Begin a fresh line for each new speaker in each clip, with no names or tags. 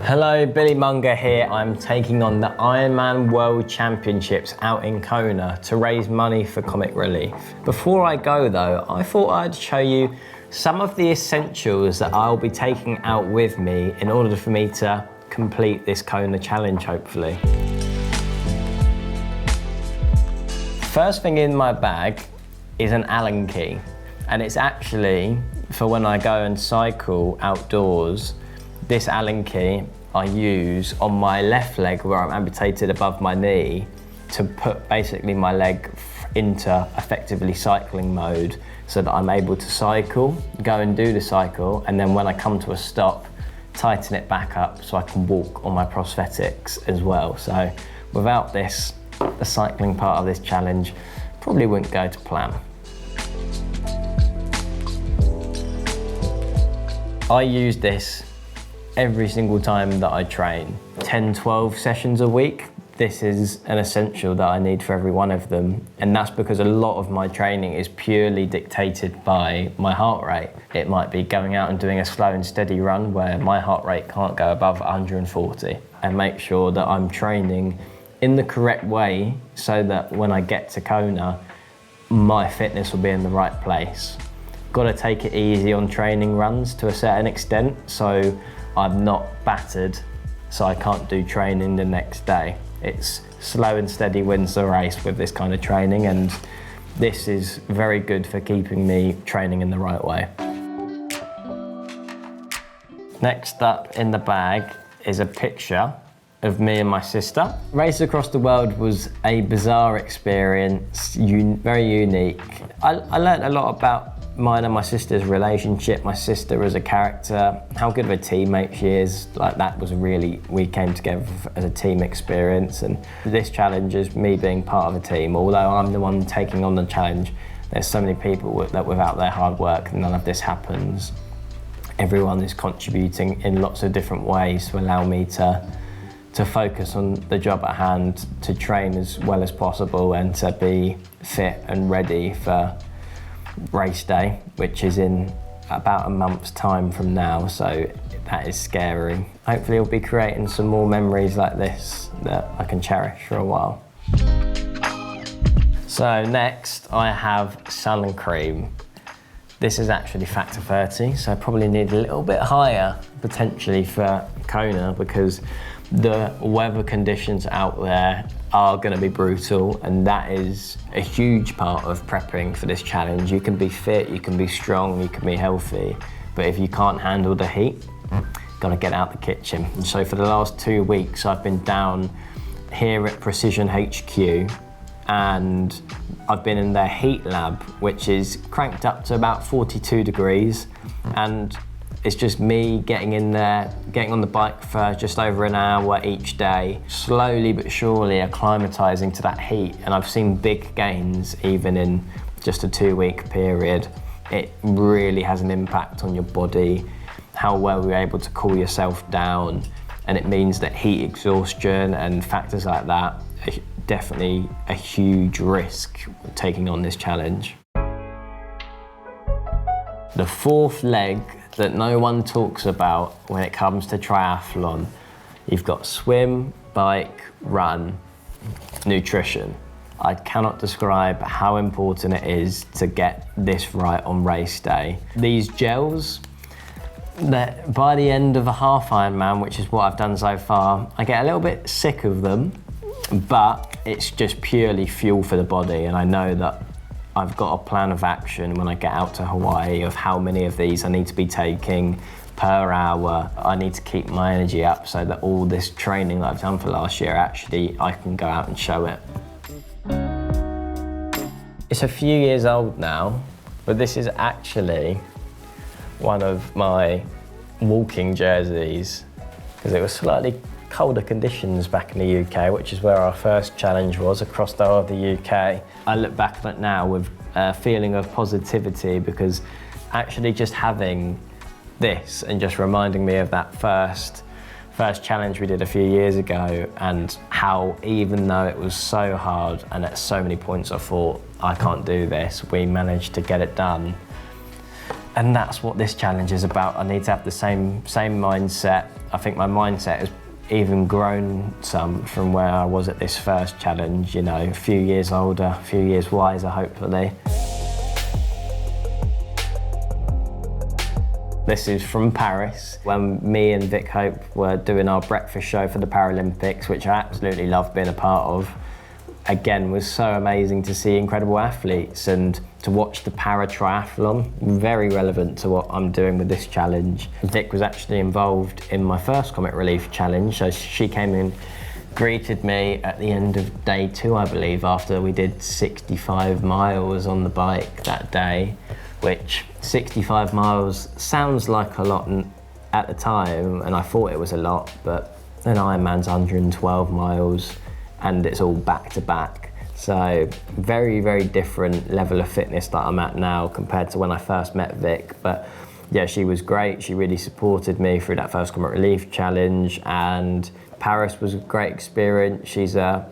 Hello, Billy Monger here. I'm taking on the IRONMAN World Championships out in Kona to raise money for Comic Relief. Before I go though, I thought I'd show you some of the essentials that I'll be taking out with me in order for me to complete this Kona challenge, hopefully. First thing in my bag is an Allen key, and it's actually for when I go and cycle outdoors. This Allen key I use on my left leg where I'm amputated above my knee to put basically my leg into effectively cycling mode so that I'm able to cycle, go and do the cycle, and then when I come to a stop, tighten it back up so I can walk on my prosthetics as well. So without this, the cycling part of this challenge probably wouldn't go to plan. I use this every single time that I train. 10, 12 sessions a week. This is an essential that I need for every one of them. And that's because a lot of my training is purely dictated by my heart rate. It might be going out and doing a slow and steady run where my heart rate can't go above 140, and make sure that I'm training in the correct way so that when I get to Kona, my fitness will be in the right place. Got to take it easy on training runs to a certain extent, so I'm not battered, so I can't do training the next day. It's slow and steady wins the race with this kind of training, and this is very good for keeping me training in the right way. Next up in the bag is a picture of me and my sister. Race across the world was a bizarre experience, very unique. I learned a lot about mine and my sister's relationship, my sister as a character, how good of a teammate she is. Like, that was really, we came together as a team experience, and this challenge is me being part of a team. Although I'm the one taking on the challenge, there's so many people that without their hard work, none of this happens. Everyone is contributing in lots of different ways to allow me to focus on the job at hand, to train as well as possible, and to be fit and ready for race day, which is in about a month's time from now, so that is scary. Hopefully I'll be creating some more memories like this that I can cherish for a while. So next I have sun cream. This is actually factor 30, so I probably need a little bit higher potentially for Kona, because the weather conditions out there are going to be brutal, and that is a huge part of prepping for this challenge. You can be fit, you can be strong, you can be healthy, but if you can't handle the heat, got to get out the kitchen. And so for the last 2 weeks I've been down here at Precision HQ, and I've been in their heat lab, which is cranked up to about 42 degrees, and it's just me getting in there, getting on the bike for just over an hour each day, slowly but surely acclimatizing to that heat. And I've seen big gains even in just a 2-week period. It really has an impact on your body, how well you're able to cool yourself down. And it means that heat exhaustion and factors like that are definitely a huge risk taking on this challenge. The fourth leg that no one talks about when it comes to triathlon, you've got swim, bike, run, nutrition. I cannot describe how important it is to get this right on race day. These gels, that by the end of a half Ironman, which is what I've done so far, I get a little bit sick of them, but it's just purely fuel for the body, and I know that I've got a plan of action when I get out to Hawaii of how many of these I need to be taking per hour. I need to keep my energy up so that all this training that I've done for last year, actually I can go out and show it. It's a few years old now, but this is actually one of my walking jerseys, because it was slightly colder conditions back in the UK, which is where our first challenge was, across the whole of the UK. I look back on it now with a feeling of positivity, because actually just having this and just reminding me of that first challenge we did a few years ago, and how even though it was so hard and at so many points I thought, I can't do this, we managed to get it done. And that's what this challenge is about. I need to have the same mindset. I think my mindset has even grown some from where I was at this first challenge, you know, a few years older, a few years wiser, hopefully. This is from Paris, when me and Vic Hope were doing our breakfast show for the Paralympics, which I absolutely loved being a part of. Again, was so amazing to see incredible athletes and to watch the para-triathlon, very relevant to what I'm doing with this challenge. Vic was actually involved in my first Comic Relief challenge, so she came in, greeted me at the end of day 2, I believe, after we did 65 miles on the bike that day, which 65 miles sounds like a lot at the time, and I thought it was a lot, but an Ironman's 112 miles, and it's all back to back. So very, very different level of fitness that I'm at now compared to when I first met Vic. But yeah, she was great. She really supported me through that first Comic Relief challenge, and Paris was a great experience. She's a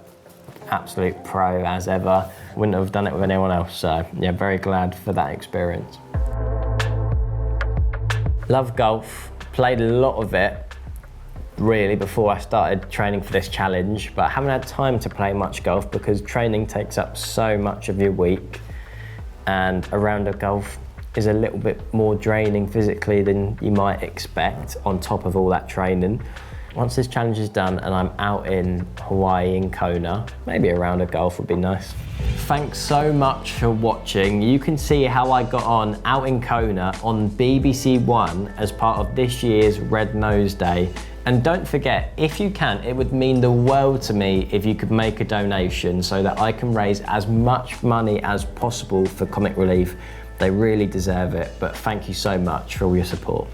absolute pro as ever. Wouldn't have done it with anyone else. So yeah, very glad for that experience. Love golf, played a lot of it really before I started training for this challenge, but I haven't had time to play much golf because training takes up so much of your week, and a round of golf is a little bit more draining physically than you might expect on top of all that training. Once this challenge is done and I'm out in Hawaii in Kona, maybe a round of golf would be nice. Thanks so much for watching. You can see how I got on out in Kona on BBC One as part of this year's Red Nose Day. And don't forget, if you can, it would mean the world to me if you could make a donation so that I can raise as much money as possible for Comic Relief. They really deserve it, but thank you so much for all your support.